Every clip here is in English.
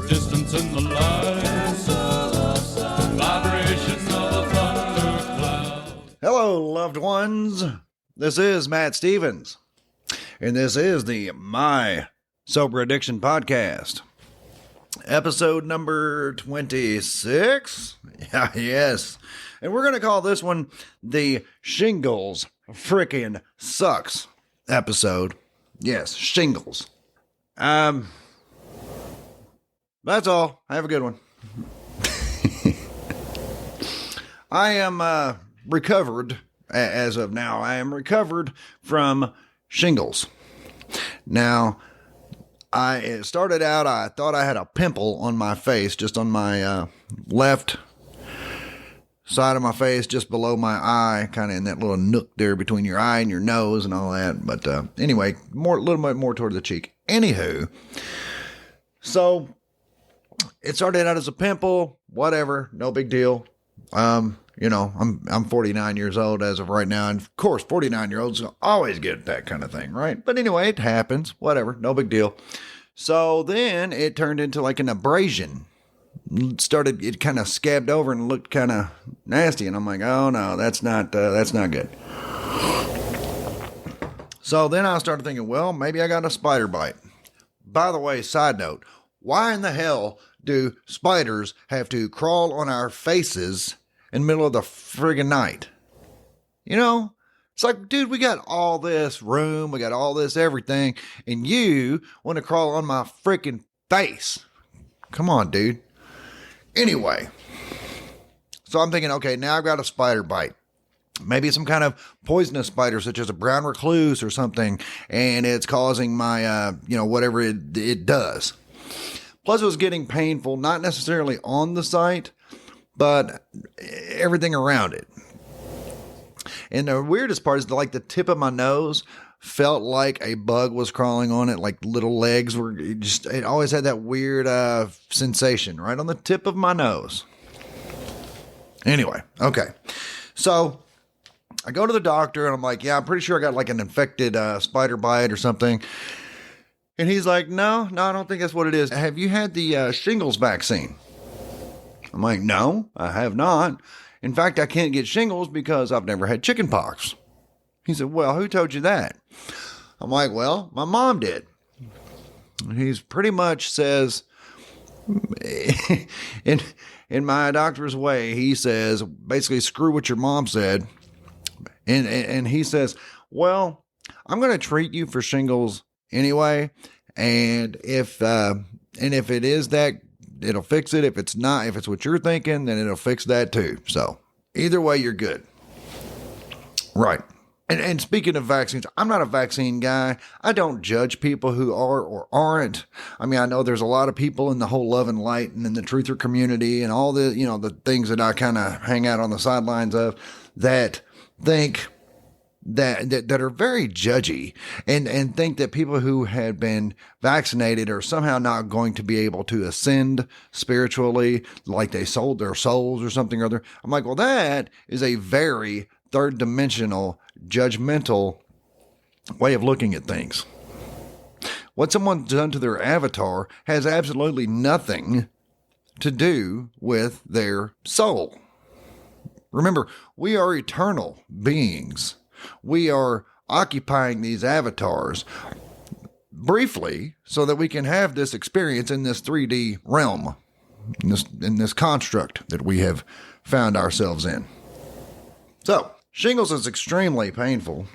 distance in the lights, vibration of a thundercloud. Hello, loved ones. This is Matt Stevens, and this is the My Sober Addiction Podcast. Episode number 26? Yeah, yes. And we're going to call this one the Shingles Frickin' Sucks episode. Yes, Shingles. That's all. Have a good one. I am recovered, as of now. I am recovered from shingles. Now, it started out, I thought I had a pimple on my face, just on my left side of my face, just below my eye, kind of in that little nook there between your eye and your nose and all that. But anyway, a little bit more toward the cheek. Anywho, so it started out as a pimple, whatever, no big deal. You know, I'm 49 years old as of right now, and of course, 49-year-olds always get that kind of thing, right? But anyway, it happens, whatever, no big deal. So then it turned into like an abrasion. It kind of scabbed over and looked kind of nasty, and I'm like, oh no, that's not good. So then I started thinking, well, maybe I got a spider bite. By the way, side note, why in the hell do spiders have to crawl on our faces in the middle of the friggin' night? You know, it's like, dude, we got all this room, we got all this everything, and you want to crawl on my freaking face. Come on, dude. Anyway, so I'm thinking, okay, now I've got a spider bite. Maybe some kind of poisonous spider, such as a brown recluse or something, and it's causing my, whatever it does. Plus, it was getting painful, not necessarily on the site, but everything around it. And the weirdest part is like the tip of my nose felt like a bug was crawling on it, like little legs were it always had that weird sensation right on the tip of my nose. Anyway, okay. So I go to the doctor and I'm like, yeah, I'm pretty sure I got like an infected spider bite or something. And he's like, no, I don't think that's what it is. Have you had the shingles vaccine? I'm like, no, I have not. In fact, I can't get shingles because I've never had chicken pox. He said, well, who told you that? I'm like, well, my mom did. He's pretty much says, in my doctor's way, he says, basically, screw what your mom said. And he says, well, I'm going to treat you for shingles anyway. And if it is that, it'll fix it. If it's not, if it's what you're thinking, then it'll fix that too. So either way, you're good. Right. And speaking of vaccines, I'm not a vaccine guy. I don't judge people who are or aren't. I mean, I know there's a lot of people in the whole love and light and in the truther community and all the, the things that I kind of hang out on the sidelines of that think that are very judgy and think that people who had been vaccinated are somehow not going to be able to ascend spiritually, like they sold their souls or something or other. I'm like, well, that is a very third dimensional, judgmental way of looking at things. What someone's done to their avatar has absolutely nothing to do with their soul. Remember, we are eternal beings. We are occupying these avatars briefly so that we can have this experience in this 3D realm, in this construct that we have found ourselves in. So, shingles is extremely painful.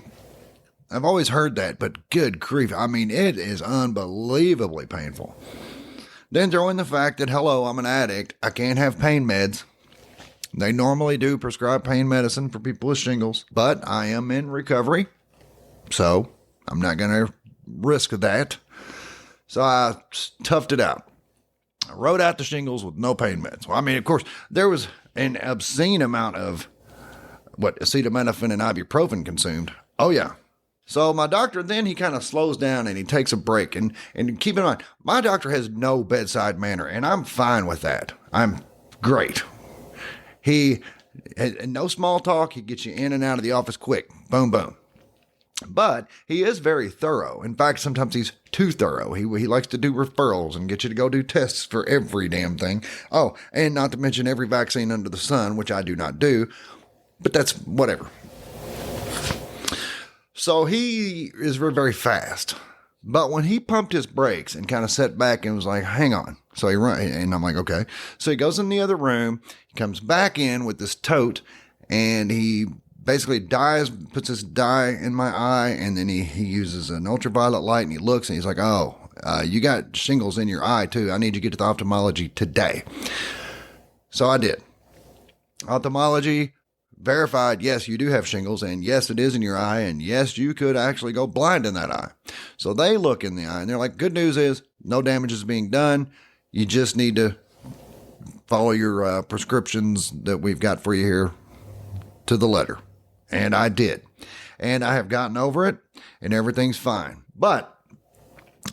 I've always heard that, but good grief, I mean, it is unbelievably painful. Then throw in the fact that, hello, I'm an addict. I can't have pain meds. They normally do prescribe pain medicine for people with shingles, but I am in recovery, so I'm not going to risk that. So I toughed it out. I wrote out the shingles with no pain meds. Well, I mean, of course, there was an obscene amount of acetaminophen and ibuprofen consumed. Oh, yeah. So my doctor, then he kind of slows down and he takes a break. And keep in mind, my doctor has no bedside manner, and I'm fine with that. I'm great. He, no small talk. He gets you in and out of the office quick. Boom, boom. But he is very thorough. In fact, sometimes he's too thorough. He likes to do referrals and get you to go do tests for every damn thing. Oh, and not to mention every vaccine under the sun, which I do not do, but that's whatever. So he is very fast. But when he pumped his brakes and kind of sat back and was like, hang on. So he run, and I'm like, okay. So he goes in the other room, he comes back in with this tote, and he basically puts this dye in my eye, and then he uses an ultraviolet light, and he looks, and he's like, oh, you got shingles in your eye too. I need you to get to the ophthalmology today. So I did. Ophthalmology verified, yes, you do have shingles, and yes, it is in your eye, and yes, you could actually go blind in that eye. So they look in the eye, and they're like, good news is no damage is being done. You just need to follow your prescriptions that we've got for you here to the letter. And I did. And I have gotten over it, and everything's fine. But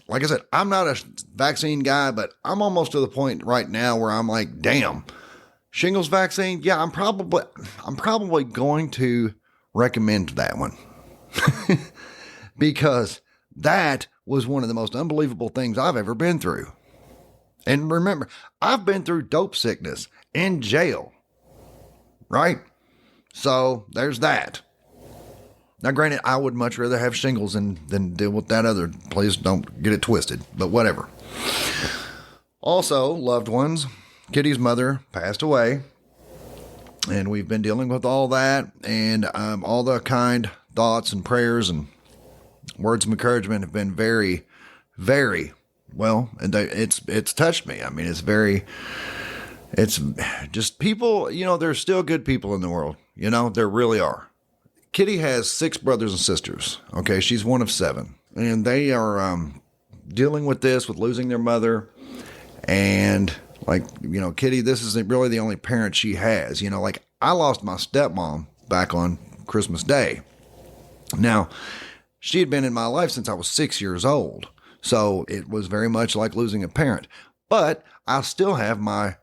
like I said, I'm not a vaccine guy, but I'm almost to the point right now where I'm like, damn, shingles vaccine? Yeah, I'm probably going to recommend that one. Because that was one of the most unbelievable things I've ever been through. And remember, I've been through dope sickness in jail. Right? So there's that. Now, granted, I would much rather have shingles than deal with that other. Please don't get it twisted, but whatever. Also, loved ones. Kitty's mother passed away, and we've been dealing with all that, and all the kind thoughts and prayers and words of encouragement have been very, very well, and it's touched me. I mean, it's just people, there's still good people in the world. There really are. Kitty has 6 brothers and sisters. Okay, she's one of 7, and they are dealing with this, with losing their mother, and Kitty, this isn't really the only parent she has. I lost my stepmom back on Christmas Day. Now, she had been in my life since I was 6 years old, so it was very much like losing a parent. But I still have my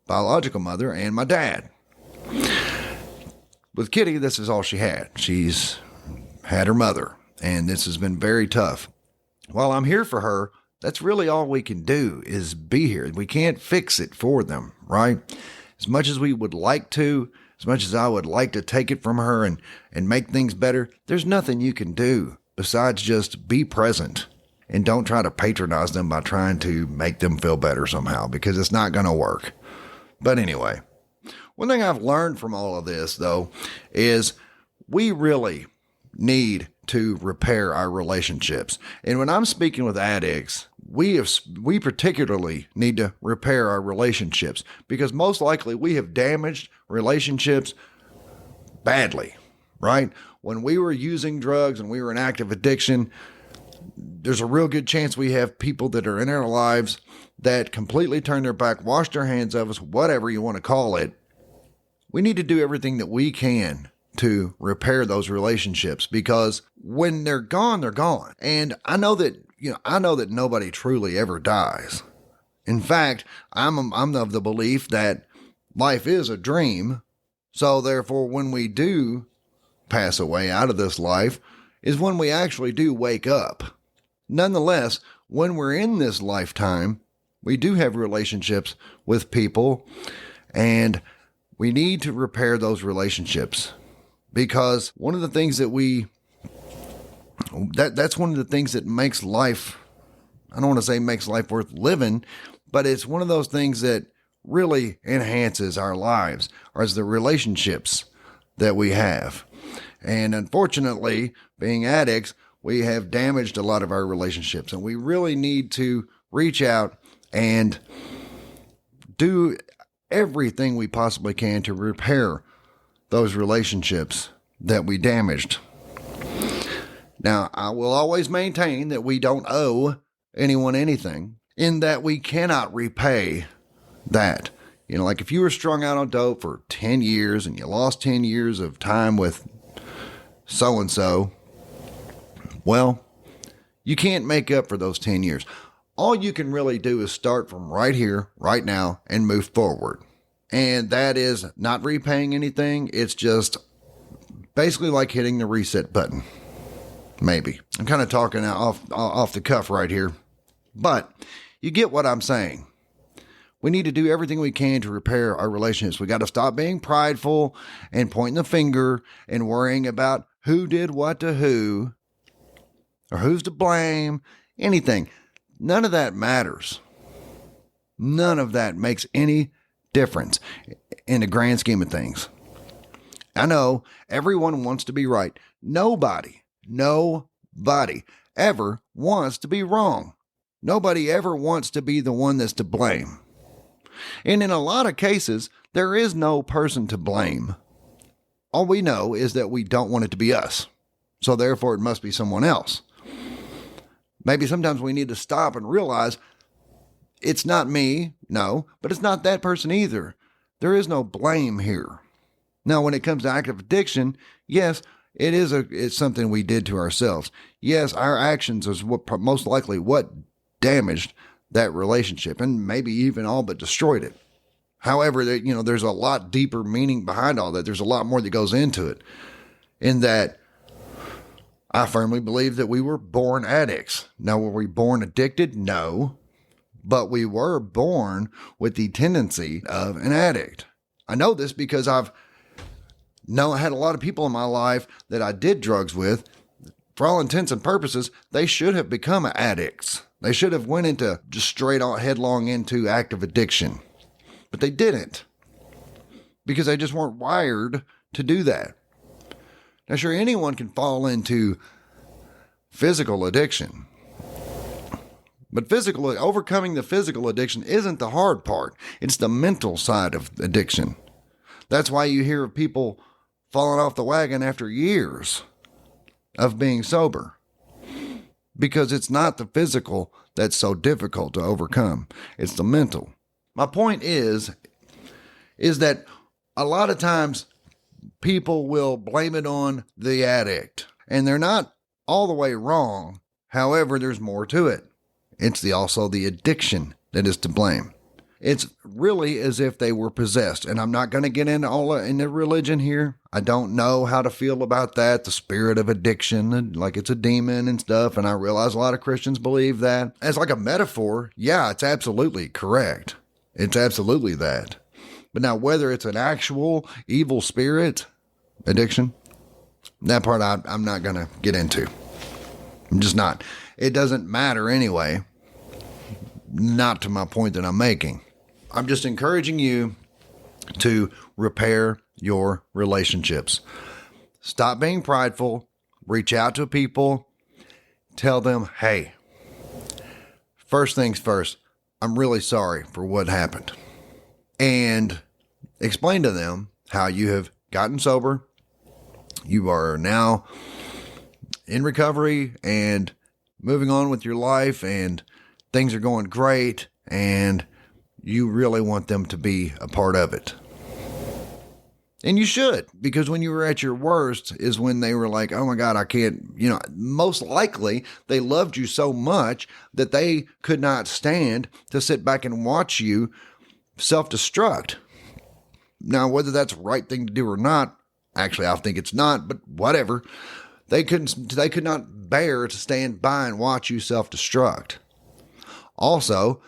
biological mother and my dad. With Kitty, this is all she had. She's had her mother, and this has been very tough. While I'm here for her, that's really all we can do is be here. We can't fix it for them, right? As much as we would like to, as much as I would like to take it from her and make things better, there's nothing you can do besides just be present. And don't try to patronize them by trying to make them feel better somehow, because it's not going to work. But anyway, one thing I've learned from all of this, though, is we really need to repair our relationships. And when I'm speaking with addicts, we particularly need to repair our relationships, because most likely we have damaged relationships badly, right? When we were using drugs and we were in active addiction, there's a real good chance we have people that are in our lives that completely turn their back, wash their hands of us, whatever you want to call it. We need to do everything that we can to repair those relationships, because when they're gone, they're gone. And I know that nobody truly ever dies. In fact, I'm of the belief that life is a dream. So therefore, when we do pass away out of this life is when we actually do wake up. Nonetheless, when we're in this lifetime, we do have relationships with people, and we need to repair those relationships, because one of the things that's one of the things that makes life, I don't want to say makes life worth living, but it's one of those things that really enhances our lives, as the relationships that we have. And unfortunately, being addicts, we have damaged a lot of our relationships, and we really need to reach out and do everything we possibly can to repair those relationships that we damaged. Now, I will always maintain that we don't owe anyone anything, in that we cannot repay that. Like if you were strung out on dope for 10 years and you lost 10 years of time with so-and-so, well, you can't make up for those 10 years. All you can really do is start from right here, right now, and move forward. And that is not repaying anything. It's just basically like hitting the reset button. Maybe. I'm kind of talking off the cuff right here. But you get what I'm saying. We need to do everything we can to repair our relationships. We got to stop being prideful and pointing the finger and worrying about who did what to who or who's to blame, anything. None of that matters. None of that makes any difference in the grand scheme of things. I know everyone wants to be right. Nobody ever wants to be wrong. Nobody ever wants to be the one that's to blame. And in a lot of cases, there is no person to blame. All we know is that we don't want it to be us. So therefore, it must be someone else. Maybe sometimes we need to stop and realize it's not me, no, but it's not that person either. There is no blame here. Now, when it comes to active addiction, yes, it's something we did to ourselves. Yes, our actions is what most likely what damaged that relationship and maybe even all but destroyed it. However, there's a lot deeper meaning behind all that. There's a lot more that goes into it. In that, I firmly believe that we were born addicts. Now, were we born addicted? No. But we were born with the tendency of an addict. I know this because I had a lot of people in my life that I did drugs with. For all intents and purposes, they should have become addicts. They should have went into just straight on headlong into active addiction. But they didn't. Because they just weren't wired to do that. Now, sure, anyone can fall into physical addiction. But overcoming the physical addiction isn't the hard part. It's the mental side of addiction. That's why you hear of people falling off the wagon after years of being sober. Because it's not the physical that's so difficult to overcome. It's the mental. My point is that a lot of times people will blame it on the addict. And they're not all the way wrong. However, there's more to it. It's also the addiction that is to blame. It's really as if they were possessed. And I'm not going to get into all in the religion here. I don't know how to feel about that, the spirit of addiction, like it's a demon and stuff. And I realize a lot of Christians believe that. As like a metaphor, yeah, it's absolutely correct. It's absolutely that. But now whether it's an actual evil spirit addiction, that part I'm not going to get into. I'm just not. It doesn't matter anyway. Not to my point that I'm making. I'm just encouraging you to repair your relationships. Stop being prideful. Reach out to people. Tell them, hey, first things first, I'm really sorry for what happened. And explain to them how you have gotten sober. You are now in recovery and moving on with your life, and things are going great, and you really want them to be a part of it. And you should, because when you were at your worst is when they were like, oh my God, I can't, most likely they loved you so much that they could not stand to sit back and watch you self-destruct. Now, whether that's the right thing to do or not, actually, I think it's not, but whatever. They could not bear to stand by and watch you self-destruct. Also,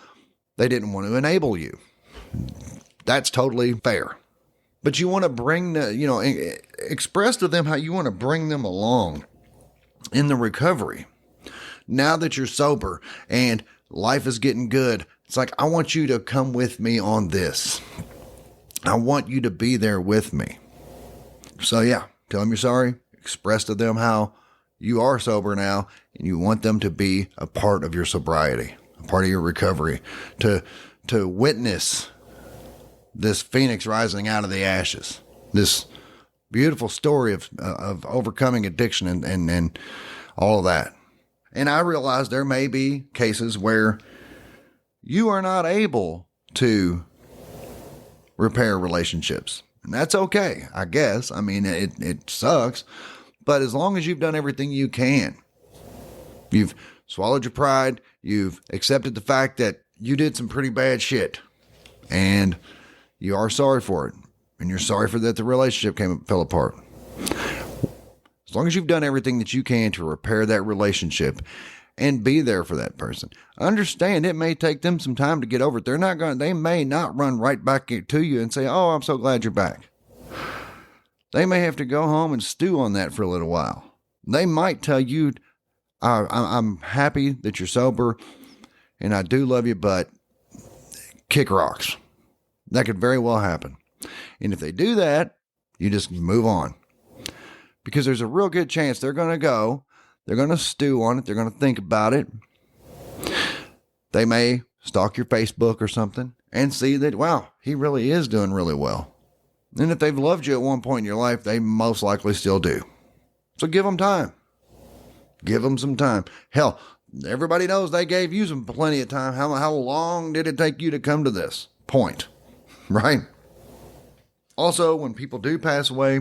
they didn't want to enable you. That's totally fair. But you want to bring express to them how you want to bring them along in the recovery. Now that you're sober and life is getting good, it's like, I want you to come with me on this. I want you to be there with me. So yeah, tell them you're sorry. Express to them how you are sober now and you want them to be a part of your sobriety, a part of your recovery, to witness this phoenix rising out of the ashes, this beautiful story of overcoming addiction and all of that. And I realize there may be cases where you are not able to repair relationships. And that's okay, I guess. I mean, it sucks. But as long as you've done everything you can, you've swallowed your pride, you've accepted the fact that you did some pretty bad shit, and you are sorry for it, and you're sorry for that the relationship fell apart. As long as you've done everything that you can to repair that relationship and be there for that person. Understand it may take them some time to get over it. They may not run right back to you and say, "Oh, I'm so glad you're back." They may have to go home and stew on that for a little while. They might tell you, I'm happy that you're sober and I do love you, but kick rocks. That could very well happen. And if they do that, you just move on. Because there's a real good chance they're going to stew on it, they're going to think about it. They may stalk your Facebook or something and see that, wow, he really is doing really well. And if they've loved you at one point in your life, they most likely still do. So give them time. Give them some time. Hell, everybody knows they gave you some plenty of time. How long did it take you to come to this point? Right? Also, when people do pass away,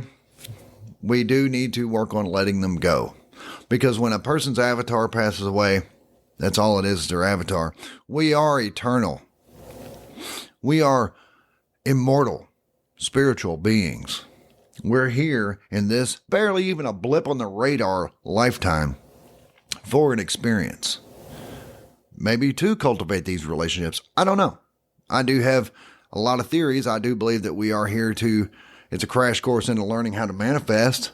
we do need to work on letting them go. Because when a person's avatar passes away, that's all it is their avatar. We are eternal. We are immortal, spiritual beings. We're here in this barely even a blip on the radar lifetime for an experience. Maybe to cultivate these relationships. I don't know. I do have a lot of theories. I do believe that we are here it's a crash course into learning how to manifest,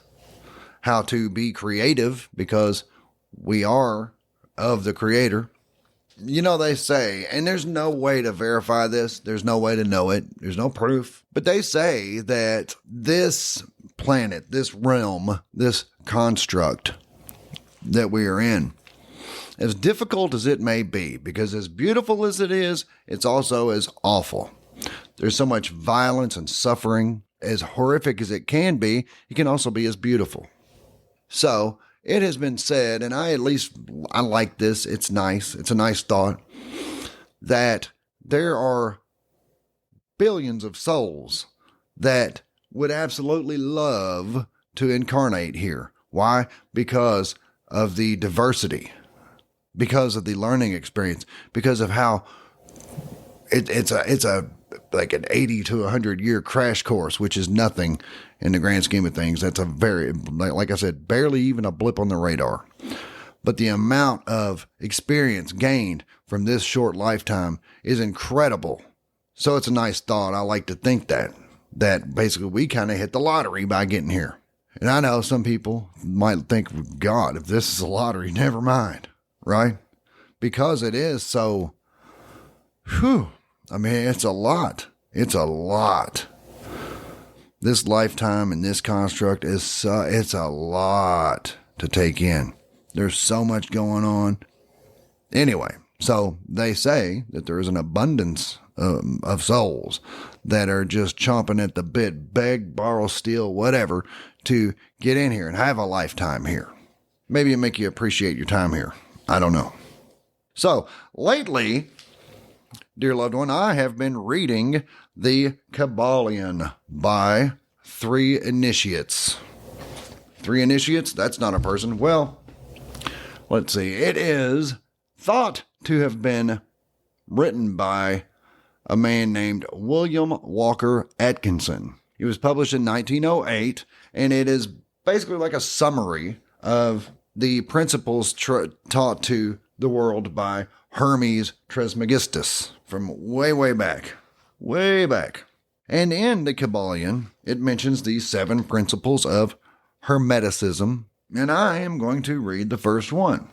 how to be creative, because we are of the Creator. You know, they say, and there's no way to verify this, there's no way to know it, there's no proof, but they say that this planet, this realm, this construct that we are in, as difficult as it may be, because as beautiful as it is, it's also as awful. There's so much violence and suffering. As horrific as it can also be as beautiful. So it has been said, and I like this. It's nice. It's a nice thought that there are billions of souls that would absolutely love to incarnate here. Why? Because of the diversity, because of the learning experience, because of how it's like an 80 to 100 year crash course, which is nothing in the grand scheme of things. That's a very, like I said, barely even a blip on the radar. But the amount of experience gained from this short lifetime is incredible. So it's a nice thought. I like to think that basically we kind of hit the lottery by getting here. And I know some people might think, God, if this is a lottery, never mind, right? Because it is so, I mean, it's a lot. It's a lot. This lifetime and this construct it's a lot to take in. There's so much going on. Anyway, so they say that there is an abundance of souls that are just chomping at the bit, beg, borrow, steal, whatever, to get in here and have a lifetime here. Maybe it make you appreciate your time here. I don't know. So lately, dear loved one, I have been reading The Kybalion by 3 initiates. 3 initiates? That's not a person. Well, let's see. It is thought to have been written by a man named William Walker Atkinson. He was published in 1908, and it is basically like a summary of the principles taught to the world by Hermes Trismegistus from way back. And in the Kybalion, it mentions the 7 principles of Hermeticism, and I am going to read the first one.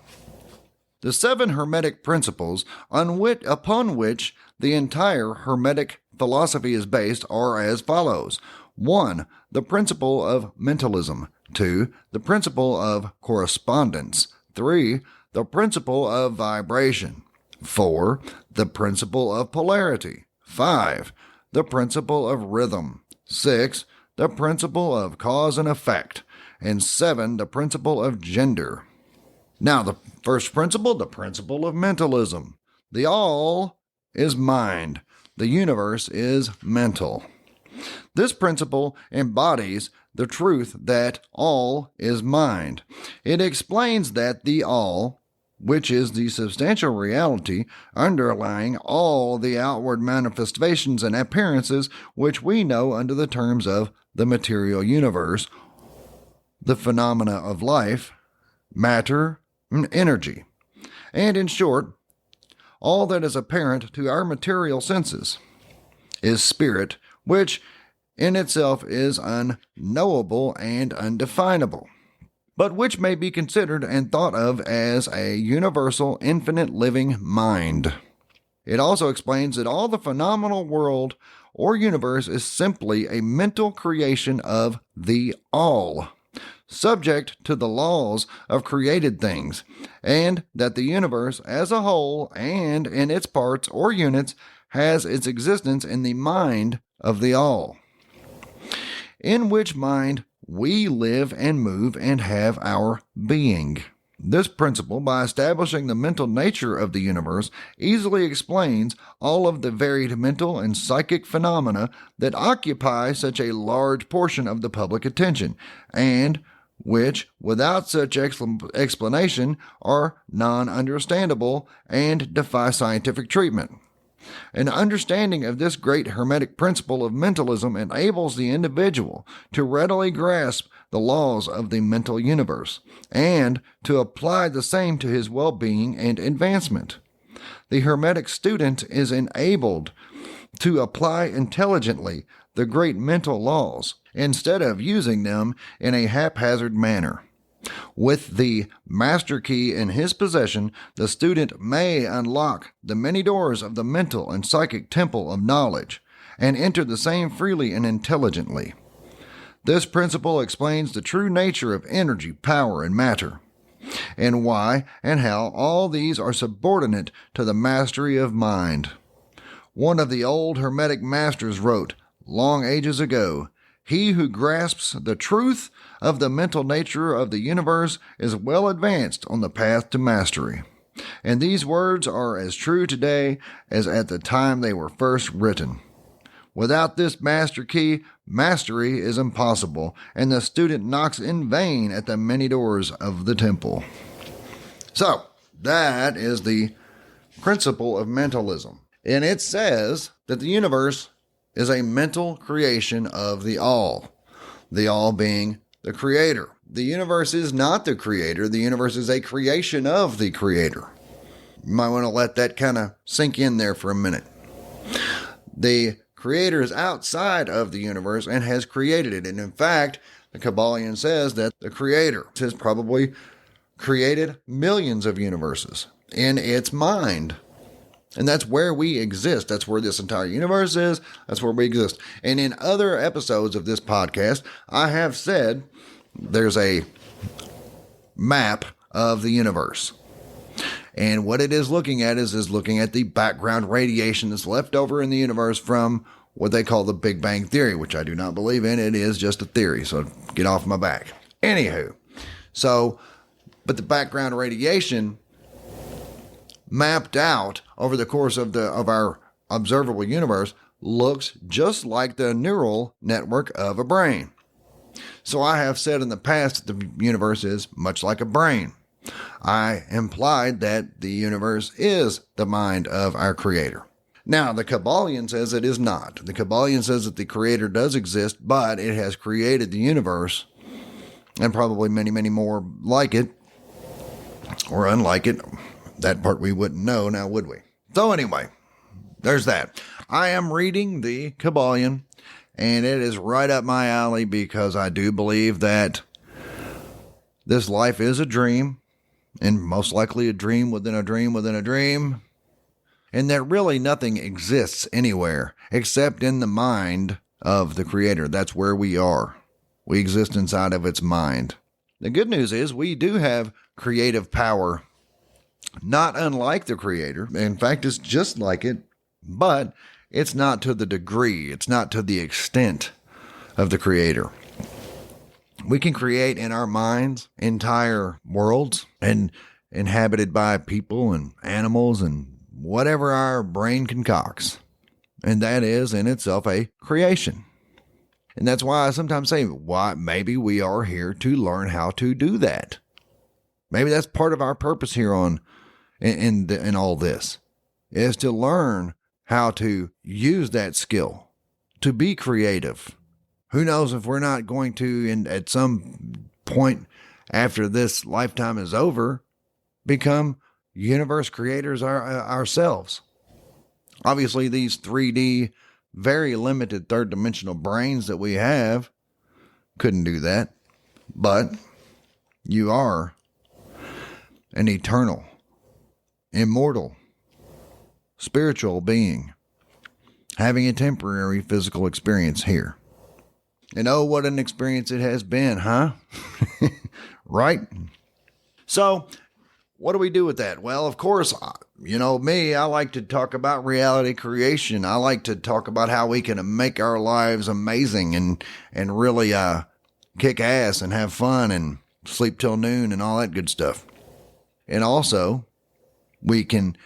The 7 Hermetic principles upon which the entire Hermetic philosophy is based are as follows. 1. The principle of mentalism. 2. The principle of correspondence. 3. The principle of vibration. 4. The principle of polarity. 5. The principle of rhythm. 6. The principle of cause and effect. And 7. The principle of gender. Now, the first principle, the principle of mentalism. The all is mind. The universe is mental. This principle embodies the truth that all is mind. It explains that the all, which is the substantial reality underlying all the outward manifestations and appearances which we know under the terms of the material universe, the phenomena of life, matter, and energy, and in short, all that is apparent to our material senses is spirit, which in itself is unknowable and undefinable, but which may be considered and thought of as a universal, infinite living mind. It also explains that all the phenomenal world or universe is simply a mental creation of the all, subject to the laws of created things, and that the universe as a whole and in its parts or units has its existence in the mind of the all, in which mind we live and move and have our being. This principle, by establishing the mental nature of the universe, easily explains all of the varied mental and psychic phenomena that occupy such a large portion of the public attention, and which, without such explanation, are non-understandable and defy scientific treatment. An understanding of this great Hermetic principle of mentalism enables the individual to readily grasp the laws of the mental universe and to apply the same to his well-being and advancement. The Hermetic student is enabled to apply intelligently the great mental laws instead of using them in a haphazard manner. With the master key in his possession, the student may unlock the many doors of the mental and psychic temple of knowledge and enter the same freely and intelligently. This principle explains the true nature of energy, power, and matter, and why and how all these are subordinate to the mastery of mind. One of the old Hermetic masters wrote, long ages ago, "He who grasps the truth of the mental nature of the universe is well advanced on the path to mastery." And these words are as true today as at the time they were first written. Without this master key, mastery is impossible, and the student knocks in vain at the many doors of the temple. So, that is the principle of mentalism. And it says that the universe is a mental creation of the all being the creator. The universe is not the creator. The universe is a creation of the creator. You might want to let that kind of sink in there for a minute. The creator is outside of the universe and has created it. And in fact, the Kabbalion says that the creator has probably created millions of universes in its mind. And that's where we exist. That's where this entire universe is. That's where we exist. And in other episodes of this podcast, I have said there's a map of the universe. And what it is looking at is looking at the background radiation that's left over in the universe from what they call the Big Bang Theory, which I do not believe in. It is just a theory, so get off my back. Anywho, but the background radiation mapped out over the course of our observable universe looks just like the neural network of a brain. So I have said in the past that the universe is much like a brain. I implied that the universe is the mind of our creator. Now, the Kabbalion says it is not. The Kabbalion says that the creator does exist, but it has created the universe and probably many, many more like it or unlike it. That part we wouldn't know, now would we? So anyway, there's that. I am reading the Kabbalion, and it is right up my alley because I do believe that this life is a dream, and most likely a dream within a dream within a dream, and that really nothing exists anywhere except in the mind of the Creator. That's where we are. We exist inside of its mind. The good news is we do have creative power, not unlike the Creator. In fact, it's just like it, but it's not to the degree, it's not to the extent of the Creator. We can create in our minds entire worlds and inhabited by people and animals and whatever our brain concocts. And that is in itself a creation. And that's why I sometimes say, why maybe we are here to learn how to do that. Maybe that's part of our purpose here in all this, is to learn how to use that skill, to be creative. Who knows if we're not going to, at some point after this lifetime is over, become universe creators ourselves. Obviously, these 3D, very limited third dimensional brains that we have couldn't do that. But you are an eternal, immortal, spiritual being having a temporary physical experience here. And oh, what an experience it has been, huh? Right? So, what do we do with that? Well, of course, you know me, I like to talk about reality creation. I like to talk about how we can make our lives amazing and really kick ass and have fun and sleep till noon and all that good stuff. And also, we can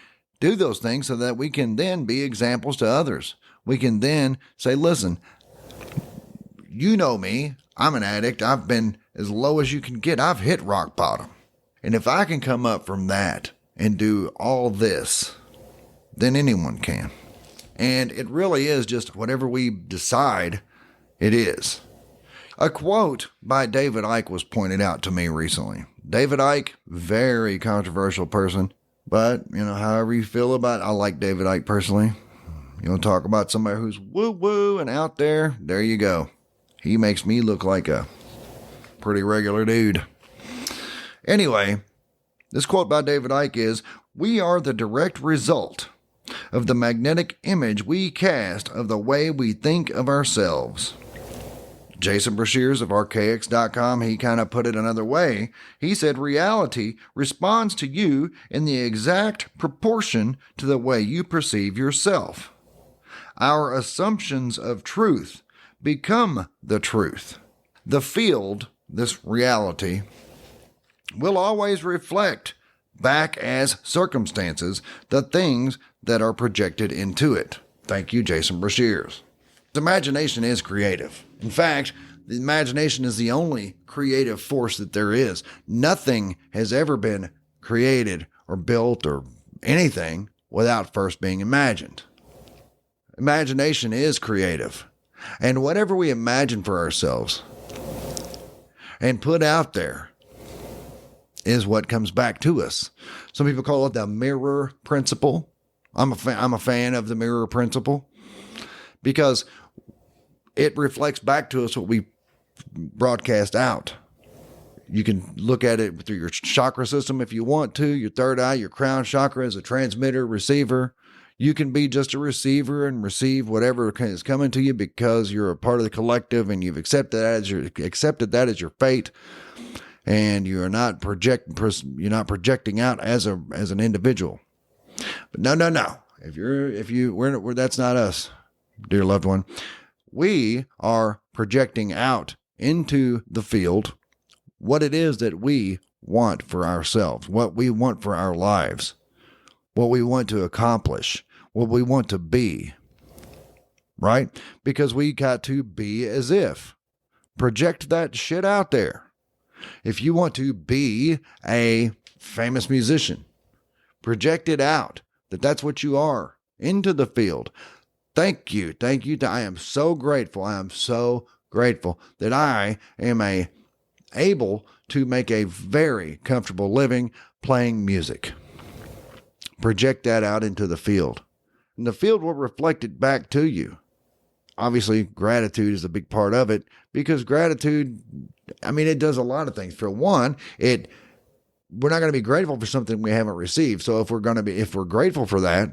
do those things so that we can then be examples to others. We can then say, listen, you know me, I'm an addict. I've been as low as you can get. I've hit rock bottom. And if I can come up from that and do all this, then anyone can. And it really is just whatever we decide it is. A quote by David Icke was pointed out to me recently. David Icke, very controversial person, but, you know, however you feel about it, I like David Icke personally. You want to talk about somebody who's woo-woo and out there you go. He makes me look like a pretty regular dude. Anyway, this quote by David Icke is, "We are the direct result of the magnetic image we cast of the way we think of ourselves." Jason Brashears of Archaics.com, he kind of put it another way. He said, reality responds to you in the exact proportion to the way you perceive yourself. Our assumptions of truth become the truth. The field, this reality, will always reflect back as circumstances the things that are projected into it. Thank you, Jason Brashears. Imagination is creative. In fact, the imagination is the only creative force that there is. Nothing has ever been created or built or anything without first being imagined. Imagination is creative. And whatever we imagine for ourselves and put out there is what comes back to us. Some people call it the mirror principle. I'm a fan of the mirror principle because it reflects back to us what we broadcast out. You can look at it through your chakra system if you want to, your third eye, your crown chakra as a transmitter, receiver. You can be just a receiver and receive whatever is coming to you because you're a part of the collective and you've accepted that as your fate, and you're not projecting out as an individual. But no. We're that's not us, dear loved one. We are projecting out into the field what it is that we want for ourselves, what we want for our lives, what we want to accomplish, what we want to be, right? Because we got to be as if. Project that shit out there. If you want to be a famous musician, project it out, that's what you are, into the field. Thank you. I am so grateful. That I am able to make a very comfortable living playing music. Project that out into the field. And the field will reflect it back to you. Obviously, gratitude is a big part of it because gratitude, it does a lot of things. For one, we're not going to be grateful for something we haven't received. So if we're grateful for that,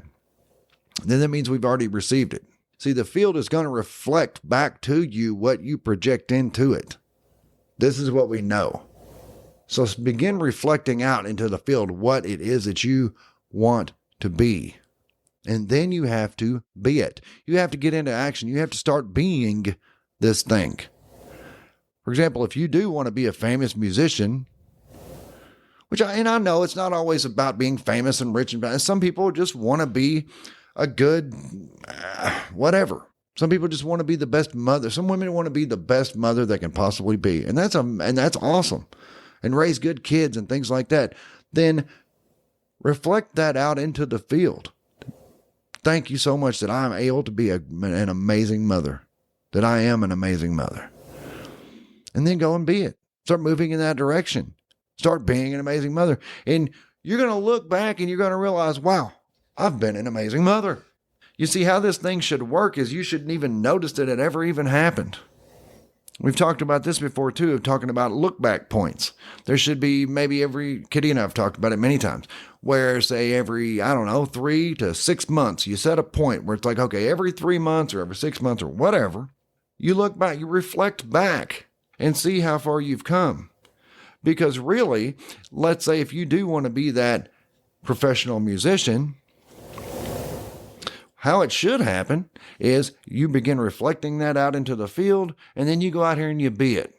then that means we've already received it. See, the field is going to reflect back to you what you project into it. This is what we know. So begin reflecting out into the field what it is that you want to be. And then you have to be it. You have to get into action. You have to start being this thing. For example, if you do want to be a famous musician, I know it's not always about being famous and rich, and some people just want to be a good whatever. Some people just want to be the best mother. Some women want to be the best mother they can possibly be. And that's awesome. And raise good kids and things like that. Then reflect that out into the field. Thank you so much that I'm able to be an amazing mother. That I am an amazing mother. And then go and be it. Start moving in that direction. Start being an amazing mother. And you're going to look back and you're going to realize, wow, I've been an amazing mother. You see, how this thing should work is you shouldn't even notice that it ever even happened. We've talked about this before, too, of talking about look-back points. There should be maybe Kitty and I have talked about it many times, where, say, every, 3 to 6 months, you set a point where it's like, okay, every 3 months or every 6 months or whatever, you look back, you reflect back and see how far you've come. Because really, let's say if you do want to be that professional musician, how it should happen is you begin reflecting that out into the field, and then you go out here and you be it.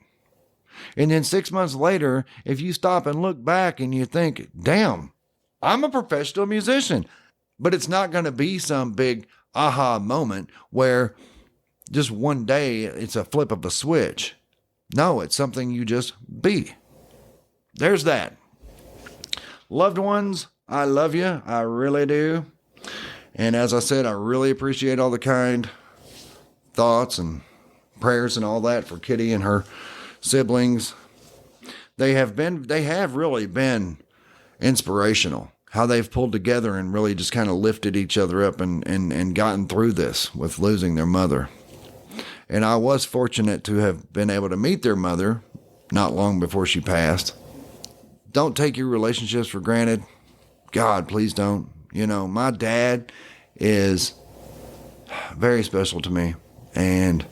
And then 6 months later, if you stop and look back and you think, damn, I'm a professional musician. But it's not going to be some big aha moment where just one day it's a flip of a switch. No, it's something you just be. There's that. Loved ones, I love you. I really do. And as I said, I really appreciate all the kind thoughts and prayers and all that for Kitty and her siblings. They have really been inspirational. How they've pulled together and really just kind of lifted each other up and gotten through this with losing their mother. And I was fortunate to have been able to meet their mother not long before she passed. Don't take your relationships for granted. God, please don't. My dad is very special to me, and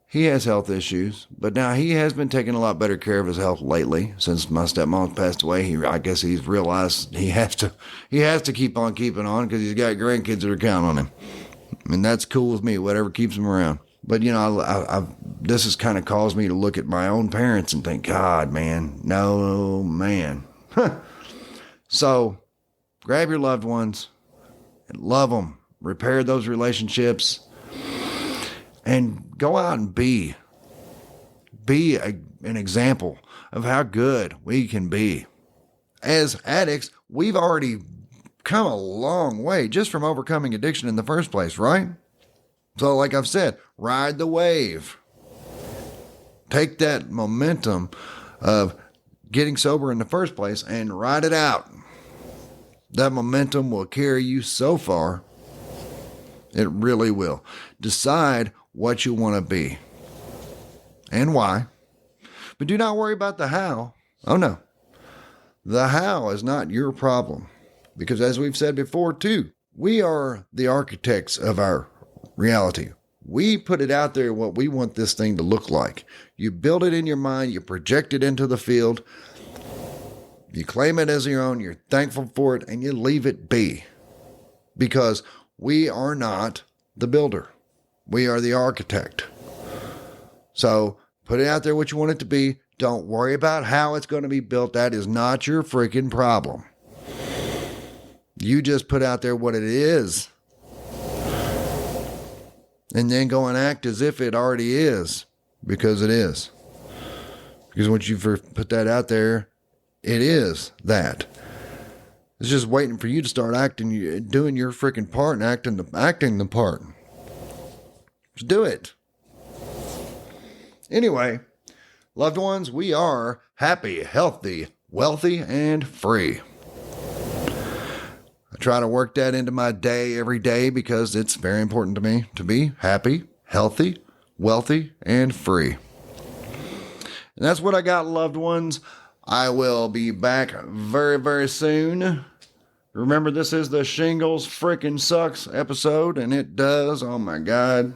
he has health issues, but now he has been taking a lot better care of his health lately since my stepmom passed away. I guess he's realized he has to keep on keeping on because he's got grandkids that are counting on him, and that's cool with me, whatever keeps him around. But this has kind of caused me to look at my own parents and think, God, man, no, man. So grab your loved ones and love them. Repair those relationships and go out and be an example of how good we can be. As addicts, we've already come a long way just from overcoming addiction in the first place, right? So like I've said, ride the wave. Take that momentum of getting sober in the first place and ride it out. That momentum will carry you so far. It really will. Decide what you want to be and why. But do not worry about the how. Oh no. The how is not your problem. Because as we've said before too, we are the architects of our reality. We put it out there what we want this thing to look like. You build it in your mind, you project it into the field, you claim it as your own, you're thankful for it, and you leave it be. Because we are not the builder. We are the architect. So put it out there what you want it to be. Don't worry about how it's going to be built. That is not your freaking problem. You just put out there what it is. And then go and act as if it already is. Because it is. Because once you put that out there, it is that. It's just waiting for you to start doing your freaking part and acting the part. Just do it. Anyway, loved ones, we are happy, healthy, wealthy, and free. I try to work that into my day every day because it's very important to me to be happy, healthy, wealthy, and free. And that's what I got, loved ones. I will be back very, very soon. Remember, this is the Shingles Frickin' Sucks episode, and it does. Oh my God.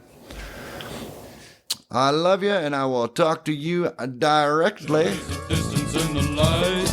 I love you, and I will talk to you directly. Distance in the light.